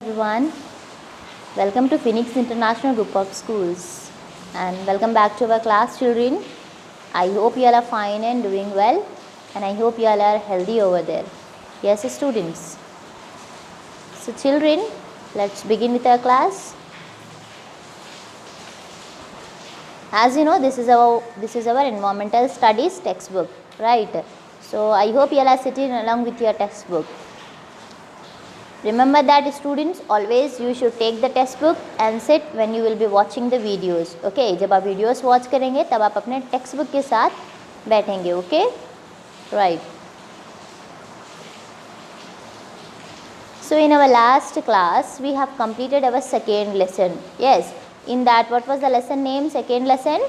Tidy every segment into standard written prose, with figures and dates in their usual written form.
Everyone, welcome to Phoenix International Group of Schools and welcome back to our class, children. I hope you all are fine and doing well, and I hope you all are healthy over there. Yes, students. So children, let's begin with our class. As you know, this is our environmental studies textbook, right? So I hope you all are sitting along with your textbook. Remember that students, always you should take the textbook and sit when you will be watching the videos. Okay, जब आप videos watch करेंगे तब आप अपने textbook के साथ बैठेंगे. Okay, right. So in our last class we have completed our second lesson. Yes, in that what was the lesson name? Second lesson,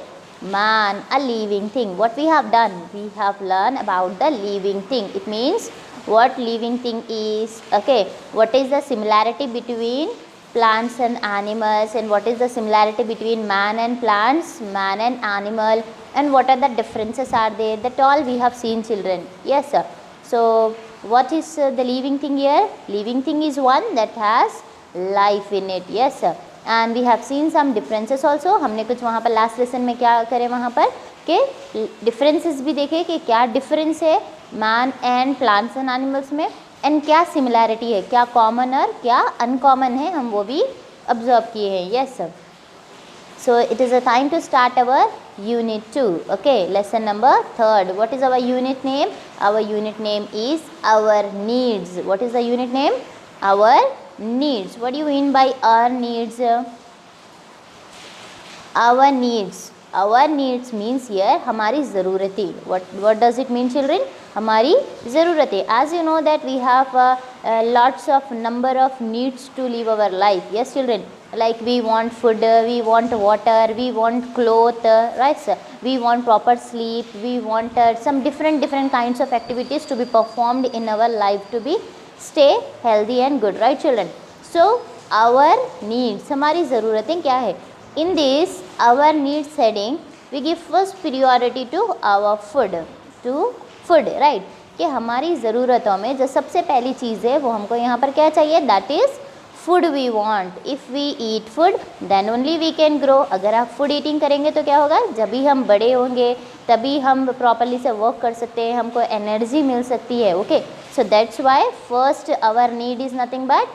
man, a living thing. What we have done? We have learned about the living thing. It means what living thing is. Okay, what is the similarity between plants and animals, and what is the similarity between man and plants, man and animal, and what are the differences are there? That all we have seen, children. Yes sir. So what is the living thing here? Living thing is one that has life in it. Yes sir. And we have seen some differences also. हमने कुछ वहाँ पर last lesson में क्या करें, वहाँ पर के डिफरेंसेस भी देखे कि क्या डिफरेंस है man and plants and animals में, एंड क्या सिमिलैरिटी है, क्या कॉमन और क्या अनकॉमन है, हम वो भी ऑब्जर्व किए हैं. Yes sir. So it is a time to start our unit 2. Okay, lesson number 3rd. What is our unit name? Our unit name is our needs. What is the unit name? Our needs. What do you mean by our needs? Our needs. Our needs means here हमारी ज़रूरतें. What does it mean, children? हमारी ज़रूरतें. As you know that we have lots of number of needs to live our life. Yes, children. Like we want food, we want water, we want cloth, right sir? We want proper sleep, we want some different kinds of activities to be performed in our life to be stay healthy and good, right children? So our needs, हमारी ज़रूरतें क्या है? In this our needs heading we give first priority to our food, right? कि हमारी ज़रूरतों में जो सबसे पहली चीज़ है वो हमको यहाँ पर क्या चाहिए? That is food we want. If we eat food then only we can grow. अगर आप food eating करेंगे तो क्या होगा? जब भी हम बड़े होंगे तभी हम properly से work कर सकते हैं, हमको energy मिल सकती है. Okay, so that's why first our need is nothing but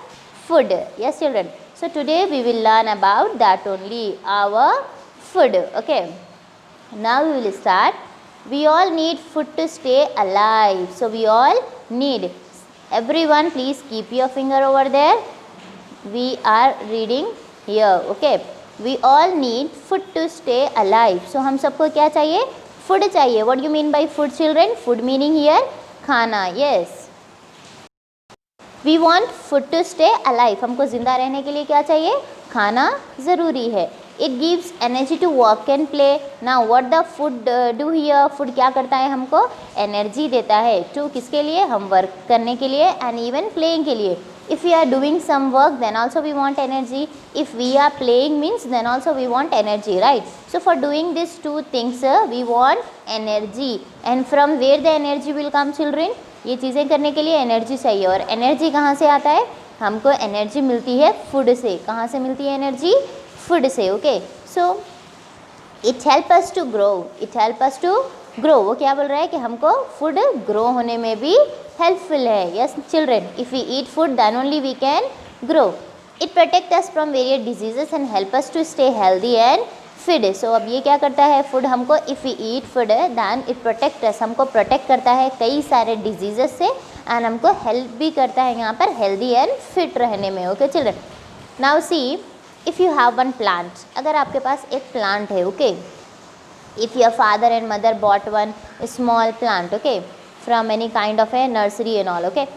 food. Yes children. So today we will learn about that only, our food. Okay, now we will start. We all need food to stay alive. So we all need. Everyone please keep your finger over there. We are reading here. Okay, we all need food to stay alive. So हम सबको क्या चाहिए? Food चाहिए. What do you mean by food, children? Food meaning here खाना. Yes, we want food to stay alive. हमको ज़िंदा रहने के लिए क्या चाहिए? खाना ज़रूरी है. It gives energy to work and play. Now what the food do here? Food क्या करता है? हमको एनर्जी देता है. To किसके लिए? हम वर्क करने के लिए and even playing के लिए. If we are doing some work then also we want energy. If we are playing means then also we want energy, right? So for doing these two things we want energy. And from where the energy will come, children? ये चीज़ें करने के लिए energy चाहिए. और energy कहाँ से आता है? हमको एनर्जी मिलती है फूड से. कहाँ से मिलती है एनर्जी? फूड से. Okay, so it help us to grow. It help us to grow. वो क्या बोल रहा है कि हमको फूड ग्रो होने में भी हेल्पफुल है. Yes children, if we eat food then only we can grow. It protect us from various diseases and help us to stay healthy and fit. So अब ये क्या करता है फूड हमको? If we eat food then it protect us. हमको protect करता है कई सारे डिजीजेस से एंड हमको हेल्प भी करता है यहाँ पर हेल्दी एंड फिट रहने में. Okay children, now see if you have one plant. अगर आपके पास एक प्लांट है, okay, if your father and mother bought one small plant, okay, from any kind of a nursery and all. Okay,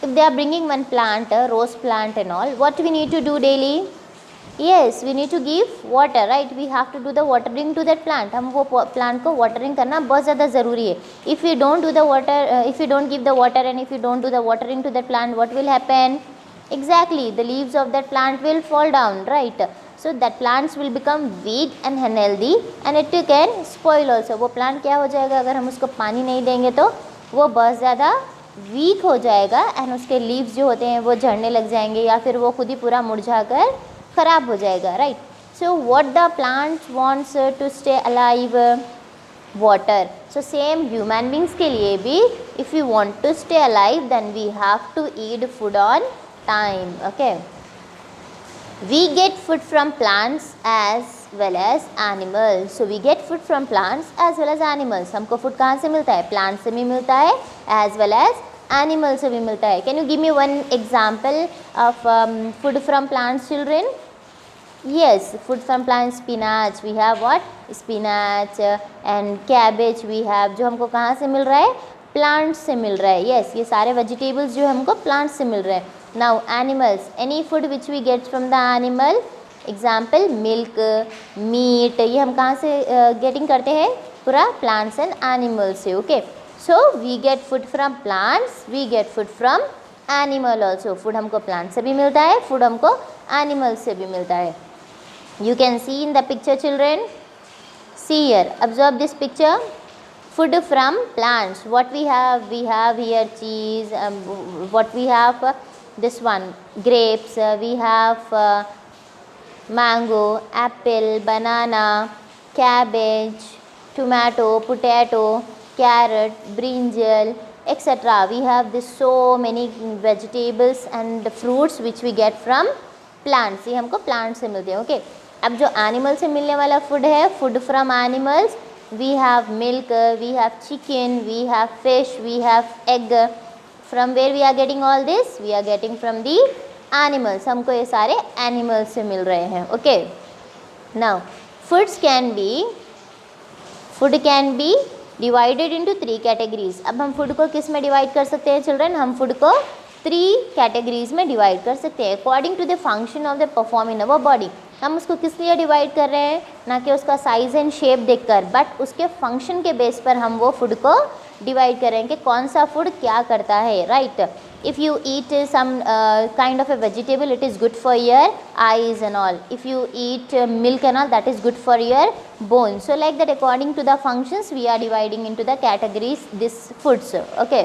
if they are bringing one plant, a rose plant and all, what we need to do daily? Yes, we need to give water, right? We have to do the watering to that plant. हम वो plant को watering करना बहुत ज़्यादा ज़रूरी है. If we don't do the water, if we don't give the water and if we don't do the watering to that plant, what will happen? Exactly, the leaves of that plant will fall down, right? So that plants will become weak and unhealthy and it can spoil also. वो plant क्या हो जाएगा? अगर हम उसको पानी नहीं देंगे तो वो बहुत ज़्यादा वीक हो जाएगा एंड उसके लीव्स जो होते हैं वो झड़ने लग जाएंगे या फिर वो खुद ही पूरा मुरझाकर ख़राब हो जाएगा, right. So what the plant wants to stay alive, water. So same human beings के लिए भी if you want to stay alive then we have to eat food on time, okay. We get food from plants as well as animals. So we get food from plants as well as animals. हमको food कहाँ से मिलता है? Plants से भी मिलता है as well as animals से भी मिलता है. Can you give me one example of food from plants, children? Yes, food from plants, spinach. We have what? Spinach and cabbage we have. जो हमको कहाँ से मिल रहा है? Plants से मिल रहा है. Yes, ये सारे vegetables जो हमको plants से मिल रहे हैं. Now animals, any food which we get from the animal, example milk, meat, ये हम कहाँ से getting करते हैं? पूरा plants and animals से, okay. So we get food from plants, we get food from animal also. Food हमको plants से भी मिलता है, food हमको animals से भी मिलता है. You can see in the picture, children. See here, observe this picture. Food from plants. What we have? We have here cheese. What we have? This one, grapes. We have mango, apple, banana, cabbage, tomato, potato, carrot, brinjal, etc. We have this so many vegetables and fruits which we get from plants. ये हमको plants से मिलते हैं, okay. अब जो animal से मिलने वाला food है, food from animals, we have milk, we have chicken, we have fish, we have egg. From where we are getting all this? We are getting from the animals. हमको ये सारे animals से मिल रहे हैं, okay. Now food can be divided into 3 categories. अब हम food को किस में divide कर सकते हैं children? हम food को 3 categories में divide कर सकते हैं according to the function of the perform in our body. हम उसको किस लिए डिवाइड कर रहे हैं? ना कि उसका साइज़ एंड शेप देखकर, बट उसके फंक्शन के बेस पर हम वो फूड को डिवाइड कर रहे हैं कि कौन सा फूड क्या करता है, right. If you eat some kind of a vegetable, it is good for your eyes and all. If you eat milk and all, that is good for your bone. So like that according to the functions we are dividing into the categories this foods, okay.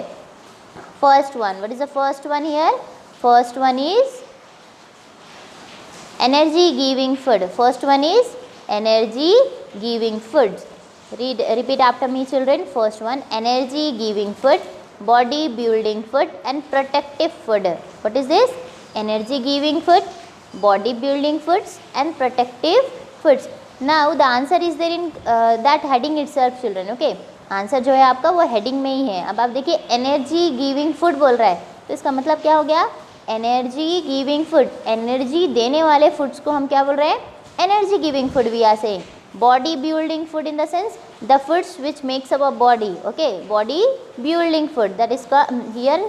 First one, what is the first one here? First one is energy giving food. First one is energy giving food. Repeat after me, children. First one, energy giving food, body building food and protective food. What is this? Energy giving food, body building foods and protective foods. Now the answer is there in that heading itself, children, okay. Answer जो है आपका वो heading में ही है. अब आप देखिए energy giving food बोल रहा है, तो इसका मतलब क्या हो गया? एनर्जी गिविंग फूड, एनर्जी देने वाले फूड्स को हम क्या बोल रहे हैं? Energy giving food we are saying. Body building food in the sense the foods which makes our body, okay. Body building food, that is here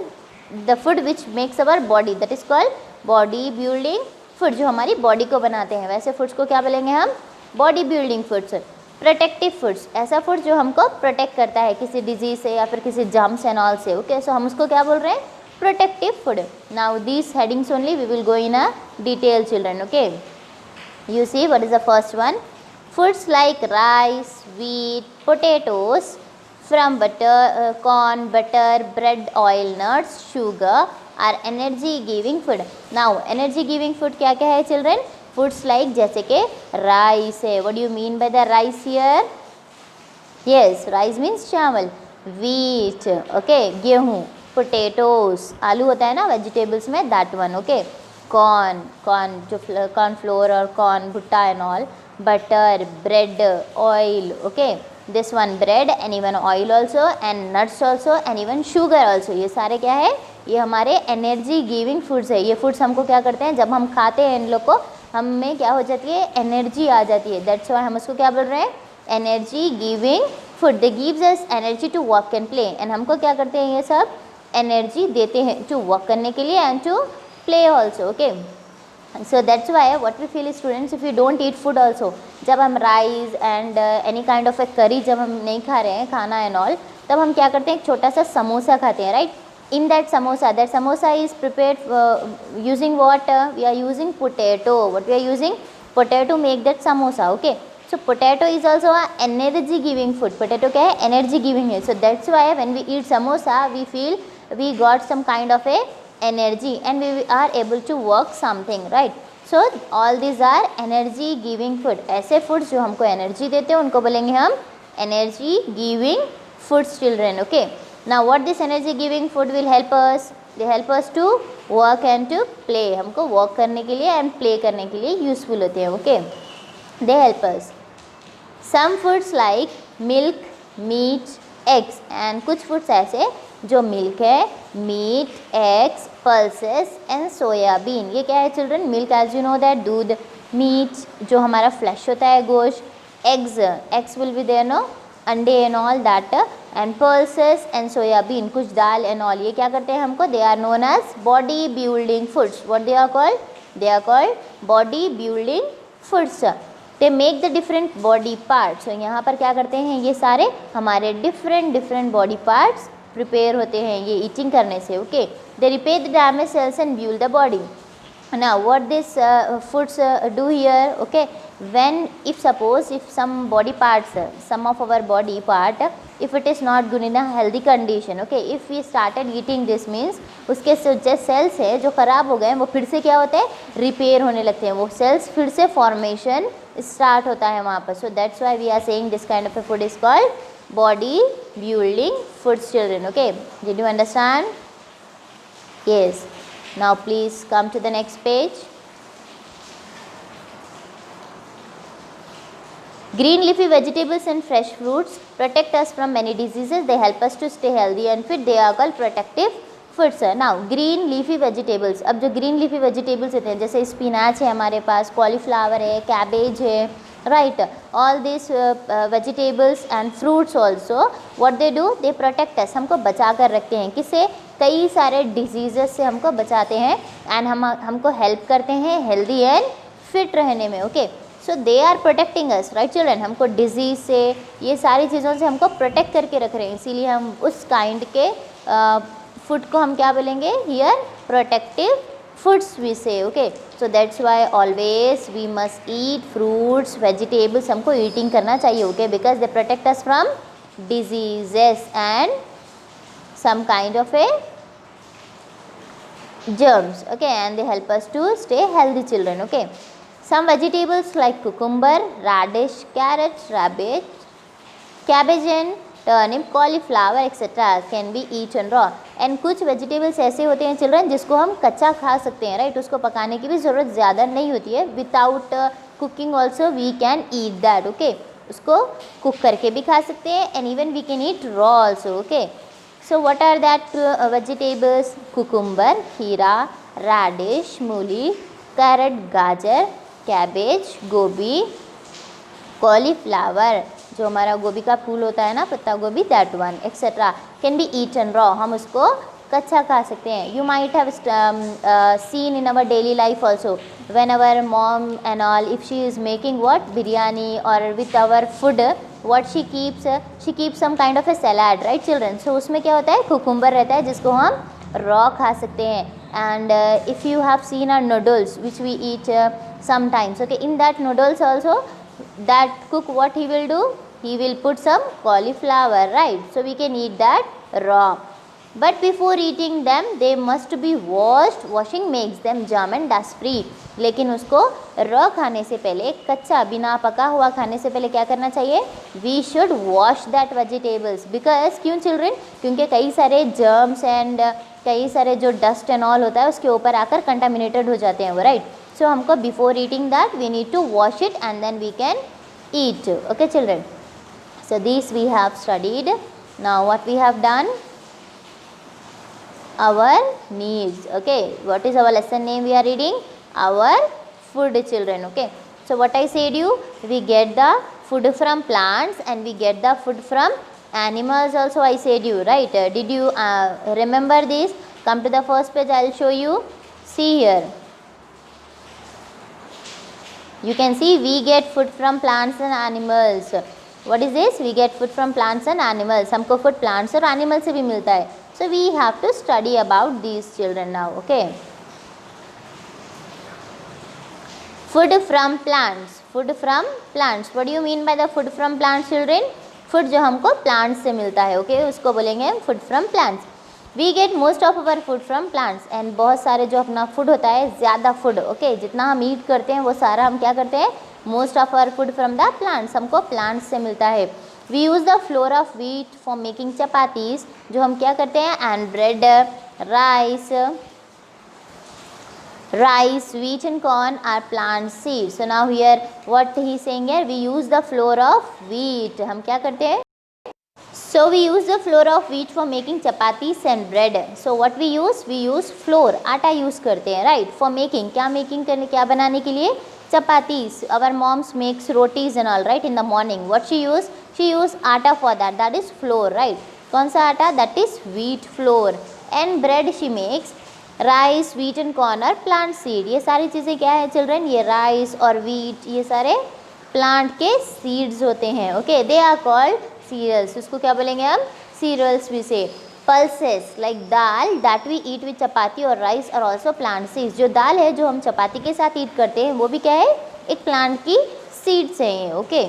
the food which makes our body, that is called body building food. जो हमारी body को बनाते हैं वैसे foods को क्या बोलेंगे हम? Body building foods. Protective foods, ऐसा फूड जो हमको प्रोटेक्ट करता है किसी डिजीज से या फिर किसी जर्म्स एंड ऑल से, ओके. सो हम उसको क्या बोल रहे हैं? Protective food. Now these headings only we will go in a detail, children, okay. You see what is the first one? Foods like rice, wheat, potatoes, from butter, corn, butter, bread, oil, nuts, sugar are energy giving food. Now energy giving food क्या क्या है children? Foods like जैसे के rice है. What do you mean by the rice here? Yes, rice means चावल. Wheat, okay, गेहूँ. Potatoes, आलू होता है ना वेजिटेबल्स में, दैट वन, ओके. कॉर्न जो कॉर्न फ्लोर और कॉर्न भुट्टा and all. Butter, bread, oil, okay. This one bread and even oil also and nuts also and even sugar also. ये सारे क्या है? ये हमारे एनर्जी गिविंग फूड्स है. ये फूड्स हमको क्या करते हैं? जब हम खाते हैं इन लोग को, हमें क्या हो जाती है? एनर्जी आ जाती है. दैट्स व्हाई हम उसको क्या बोल रहे हैं? Energy giving food. They gives us energy to work and play. And हमको क्या करते हैं? ये सब एनर्जी देते हैं टू वर्क करने के लिए and to play also, okay. So that's why what we feel students, if you don't eat food also, जब हम rice and any kind of a curry जब हम नहीं खा रहे हैं खाना एंड ऑल, तब हम क्या करते हैं? एक छोटा सा समोसा खाते हैं, right. In that samosa is prepared using what? We are using potato. What we are using? Potato make that samosa, okay. So potato is also a energy giving food. Potato क्या है? Energy giving है. So that's why when we eat samosa we feel we got some kind of a energy and we are able to work something, right? So all these are energy giving food. ऐसे foods जो हमको energy देते हैं उनको बोलेंगे हम energy giving foods children. Okay, now what this energy giving food will help us? They help us to work and to play. हमको work करने के लिए and play करने के लिए useful होते हैं. Okay, they help us. Some foods like milk, meat, eggs and कुछ foods ऐसे जो milk है, meat, eggs, pulses and soyabean. ये क्या है children? Milk as you know that दूध, meat जो हमारा flesh होता है गोश्त, eggs will be there no, अंडे and all that, and pulses and soyabean कुछ दाल and all. ये क्या करते हैं हमको? They are known as body building foods. What they are called? They are called body building foods. They make the different body parts. So यहाँ पर क्या करते हैं? ये सारे हमारे different body parts prepare होते हैं ये eating करने से. Okay, they repair the damaged cells and build the body. Now what this foods do here? Okay, when if some body parts, some of our body part, if it is not good in a healthy condition, okay, if we started eating this means उसके जो cells है जो ख़राब हो गए वो फिर से क्या होते हैं? रिपेयर होने लगते हैं वो cells, फिर से formation start होता है वहाँ पर. So that's why we are saying this kind of a food is called body building foods children. Okay, did you understand? Yes. Now please come to the next page. Green leafy vegetables and fresh fruits protect us from many diseases. They help us to stay healthy and fit. They are called protective foods. Now green leafy vegetables. अब जो green leafy vegetables होते हैं जैसे spinach है हमारे पास, cauliflower है, cabbage है, right? All these vegetables and fruits also, what they do? They protect us. हमको बचा कर रखते हैं. किससे? कई सारे diseases से हमको बचाते हैं and हमको help करते हैं healthy and fit रहने में. Okay, so they are protecting us, right children? हमको disease से ये सारी चीज़ों से हमको protect करके रख रहे हैं, इसीलिए हम उस kind के food को हम क्या बोलेंगे? Here protective foods we say. Okay, so that's why always we must eat fruits, vegetables. हमको eating करना चाहिए. Okay, because they protect us from diseases and some kind of a germs. Okay, and they help us to stay healthy children. Okay, some vegetables like cucumber, radish, carrot, cabbage and turnip, cauliflower etc. can be eaten raw. And कुछ vegetables ऐसे होते हैं children जिसको हम कच्चा खा सकते हैं, right? उसको पकाने की भी ज़रूरत ज़्यादा नहीं होती है. Without cooking also we can eat that. Okay, उसको cook करके भी खा सकते हैं and even we can eat raw also. Okay, so what are that vegetables? Cucumber, खीरा, radish, मूली, carrot, गाजर, cabbage, गोभी, cauliflower जो हमारा गोभी का फूल होता है ना, पत्ता गोभी, that one etc. can be eaten raw. हम उसको कच्चा खा सकते हैं. You might have seen in our daily life also when our mom and all, if she is making what? Biryani or with our food, what she keeps some kind of a salad, right children? So उसमें क्या होता है? cucumber रहता है जिसको हम raw खा सकते हैं. And if you have seen our noodles which we eat sometimes, okay, in that noodles also, that cook what he will do? He will put some cauliflower, right? So we can eat that raw. But before eating them, they must be washed. Washing makes them germ and dust free. लेकिन उसको raw खाने से पहले, कच्चा बिना पका हुआ खाने से पहले क्या करना चाहिए? We should wash that vegetables. Because क्यों children? क्योंकि कई सारे germs and कई सारे जो dust and all होता है उसके ऊपर आकर contaminated हो जाते हैं वो, right? So हमको before eating that we need to wash it and then we can eat. Okay children? So these we have studied. Now what we have done? Our needs. Okay, what is our lesson name we are reading? Our food children. Okay, so what I said you, we get the food from plants and we get the food from animals also, I said you, right? Did you remember this? Come to the first page, I will show you. See here, you can see we get food from plants and animals. What is this? We get food from plants and animals. हमको food plants और animals से भी मिलता है. So we have to study about these children now. Okay. Food from plants. Food from plants. What do you mean by the food from plants children? Food जो हमको plants से मिलता है. Okay, उसको बोलेंगे हम food from plants. We get most of our food from plants, and बहुत सारे जो अपना फूड होता है, ज़्यादा फूड, ओके, जितना हम ईट करते हैं वो सारा हम क्या करते हैं, most of our food from the plants, हमको प्लांट्स से मिलता है। We use the flour of wheat for making chapatis, जो हम क्या करते हैं, and bread, rice, wheat and corn are plant seeds. So now here what he is saying here, we use the flour of wheat, हम क्या करते हैं, so we use the flour of wheat for making chapatis and bread. So what we use flour, आटा use करते हैं, right, for making, क्या making करने, क्या बनाने के लिए, chapatis. Our moms makes rotis and all, right, in the morning. What she use आटा for that, that is flour, right, कौन सा आटा, that is wheat flour. And bread she makes rice, wheat and corn और plant seed, ये सारी चीज़ें क्या है चिल्ड्रन, ये राइस और व्हीट ये सारे प्लांट के सीड्स होते हैं, okay, they are called cereals, उसको क्या बोलेंगे हम, सीरियल्स भी से। Pulses like dal that we eat with chapati और राइस और ऑल्सो प्लांट सीड्स, जो दाल है जो हम चपाती के साथ ईट करते हैं वो भी क्या है, एक प्लांट की सीड्स हैं, okay.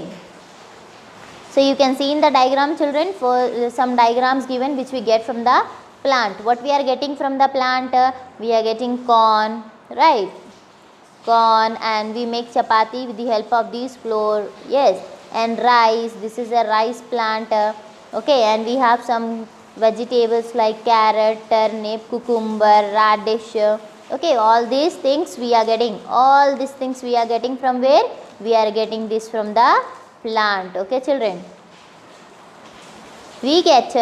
So you can see in the diagram children, for some diagrams given which we get from the plant. What we are getting from the plant, we are getting corn, right, corn, and we make chapati with the help of these flour, yes, and rice, this is a rice plant, okay, and we have some vegetables like carrot, turnip, cucumber, radish, okay, all these things we are getting, all these things we are getting from where, we are getting this from the plant, okay children. We get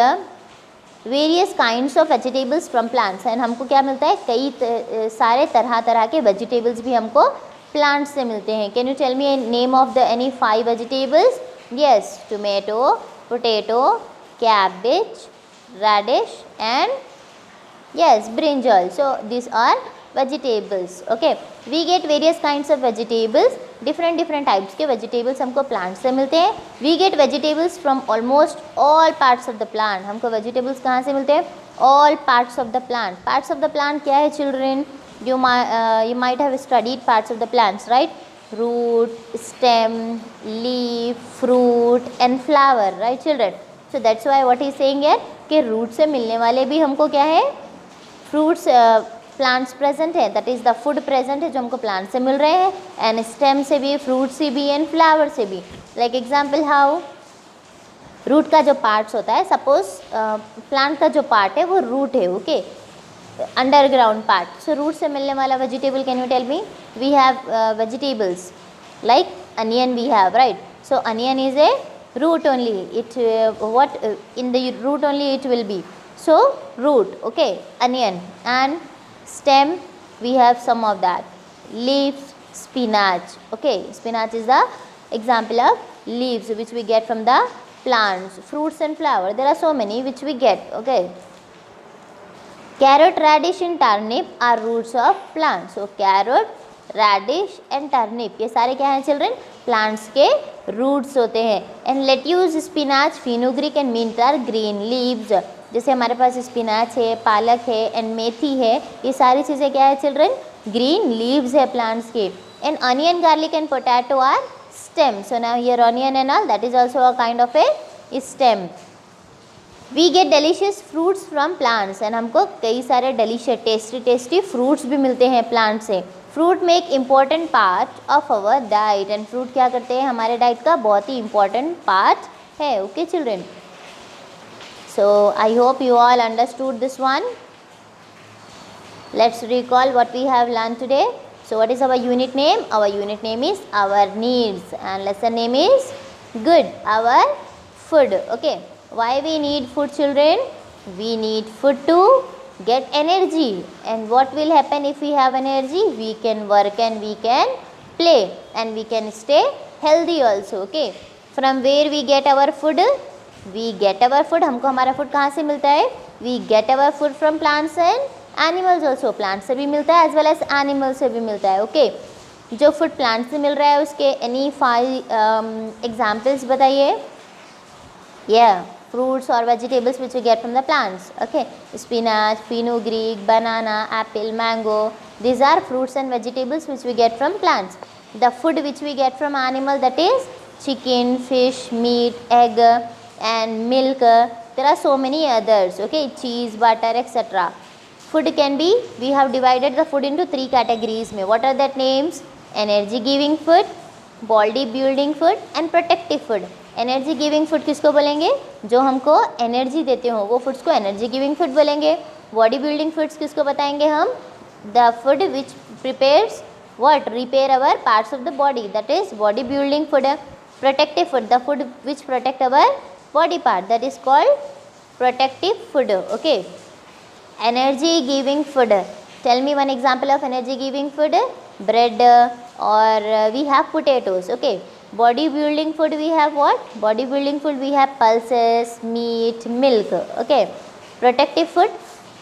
various kinds of vegetables from plants, and हमको क्या मिलता है, कई सारे तरह के vegetables भी हमको प्लांट्स से मिलते हैं। Can you tell me name of the any 5 vegetables, yes, tomato, potato, cabbage, radish and yes, brinjal. So these are vegetables, okay. We get various kinds of vegetables, different types के vegetables हमको plant से मिलते हैं. We get vegetables from almost all parts of the plant. हमको vegetables कहाँ से मिलते हैं? All parts of the plant. Parts of the plant क्या है children? You might have studied parts of the plants, right? Root, stem, leaf, fruit and flower, right children? So that's why what he is saying here कि root से मिलने वाले भी हमको क्या है? Fruits प्लांट्स प्रेजेंट है, that is the food present है जो हमको प्लांट से मिल रहे हैं, एंड स्टेम से भी, फ्रूट से भी एंड फ्लावर से भी. लाइक एग्जांपल हाउ, रूट का जो पार्ट्स होता है, सपोज प्लांट का जो पार्ट है वो रूट है, okay, underground part. So root से मिलने वाला vegetable, can you tell me? We have vegetables like onion we have, right? So onion is a root only, it what in the root only it will be, so root, okay, onion. And stem we have some of that, leaves, spinach, okay, spinach is the example of leaves which we get from the plants. Fruits and flower, there are so many which we get, okay. Carrot, radish and turnip are roots of plants. So carrot, radish and turnip ये सारे क्या हैं children? Plants के roots होते हैं. And lettuce, spinach, fenugreek and mint are green leaves. जैसे हमारे पास spinach है, पालक है एंड मेथी है, ये सारी चीज़ें क्या है चिल्ड्रन? ग्रीन लीव्स है प्लांट्स के. And onion, garlic and potato are stem. So now here onion and all, that is also a kind of a stem. We get delicious fruits from plants, and हमको कई सारे delicious tasty fruits भी मिलते हैं plant से. Fruit में एक important part of our diet, and fruit क्या करते हैं? हमारे डाइट का बहुत ही इम्पॉर्टेंट पार्ट है, okay children. So I hope you all understood this one. Let's recall what we have learn today. So what is our unit name? Our unit name is our needs, and lesson name is good, our food, okay. Why we need food children? We need food to get energy, and what will happen if we have energy? We can work and we can play and we can stay healthy also, okay. From where we get our food? We get our food, हमको हमारा food कहाँ से मिलता है? We get our food from plants and animals also. Plants से भी मिलता है as well as animals से भी मिलता है, okay. जो food plants से मिल रहा है उसके any 5 examples बताइए. Yeah, fruits or vegetables which we get from the plants, okay. Spinach, fenugreek, banana, apple, mango, these are fruits and vegetables which we get from plants. The food which we get from animal, that is chicken, fish, meat, egg and milk, there are so many others, okay, cheese, butter, etc. Food can be, we have divided the food into 3 categories में. What are that names? Energy giving food, body building food and protective food. Energy giving food किसको बोलेंगे? जो हमको energy देते हो वो foods को energy giving food बोलेंगे. बॉडी बिल्डिंग फूड्स किसको बताएंगे हम? The food which prepares what? Repair our parts of the body, that is body building food. Protective food, the food which protect our body part, that is called protective food. Okay. Energy giving food, tell me one example of energy giving food. Bread or we have potatoes. Okay. Body building food we have what? Body building food we have pulses, meat, milk. Okay. Protective food,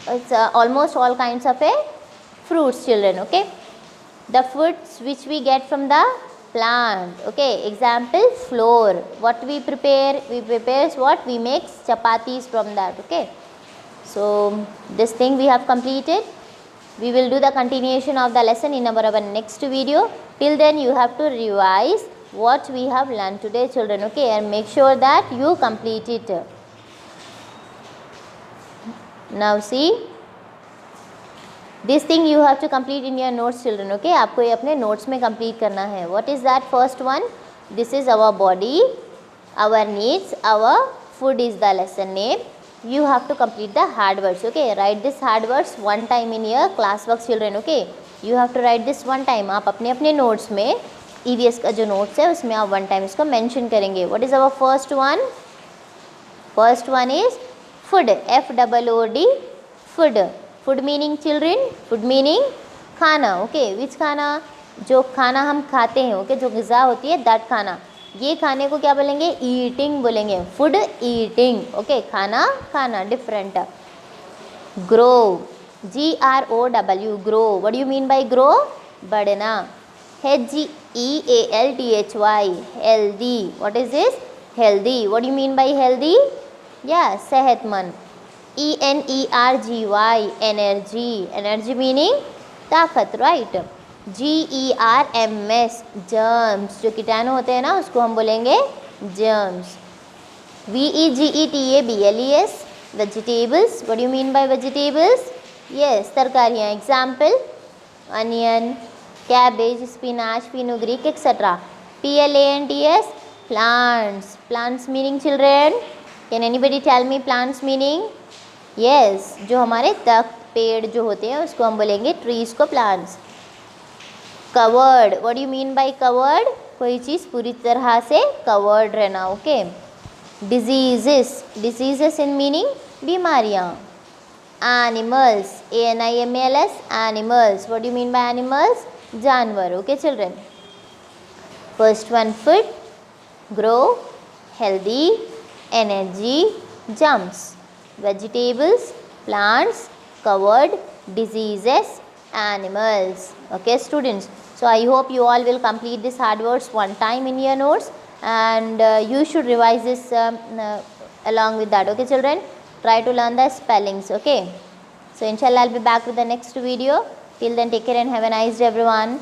it's almost all kinds of fruits, children. Okay. The foods which we get from the plant. Okay. Example, flour. What we prepare? We prepare what? We make chapatis from that. Okay. So this thing we have completed. We will do the continuation of the lesson in our next video. Till then you have to revise what we have learned today, children. Okay, and make sure that you complete it. Now see, this thing you have to complete in your notes, children. Okay, आपको ये अपने notes में complete करना है. What is that first one? This is our body, our needs, our food is the lesson name. You have to complete the hard words. Okay, write this hard words one time in your class work, children. Okay, you have to write this one time. आप अपने अपने notes में EVS का जो notes है उसमें आप one time इसको mention करेंगे. What is our first one? First one is food. FOOD, food. Food meaning, children, food meaning खाना. Okay, which खाना? जो खाना हम खाते हैं. Okay, जो ग़िज़ा होती है that खाना. ये खाने को क्या बोलेंगे? ईटिंग बोलेंगे. Food eating. ओके, खाना खाना different. Grow, GROW, grow. What do you mean by grow? बढ़ना. HEALTHY, healthy. What is this? Healthy. What do you mean by healthy? या सेहतमंद. ENERGY, energy. एनर्जी मीनिंग ताकत, राइट. GERMS, germs. जो कीटाणु होते हैं ना उसको हम बोलेंगे germs. VEGETABLES, vegetables. What do you mean by vegetables? Yes, तरकारियाँ. Example, onion, cabbage, spinach, fenugreek, etcetera. PLANTS, plants. Plants meaning, children, can anybody tell me plants meaning? Yes, जो हमारे तख्त पेड़ जो होते हैं उसको हम बोलेंगे ट्रीज को plants. Covered, what do you mean by covered? कोई चीज़ पूरी तरह से कवर्ड रहना. Okay. Diseases, diseases in meaning बीमारियाँ. Animals, ANIMALS, animals. What do you mean by animals? जानवर. Okay children. First one food, grow, healthy, energy, germs. Vegetables, plants, covered, diseases, animals. Okay students, so I hope you all will complete this hard words one time in your notes, and you should revise this along with that. Okay children, try to learn the spellings. Okay, so inshallah I'll be back with the next video. Till then, take care and have a nice day everyone.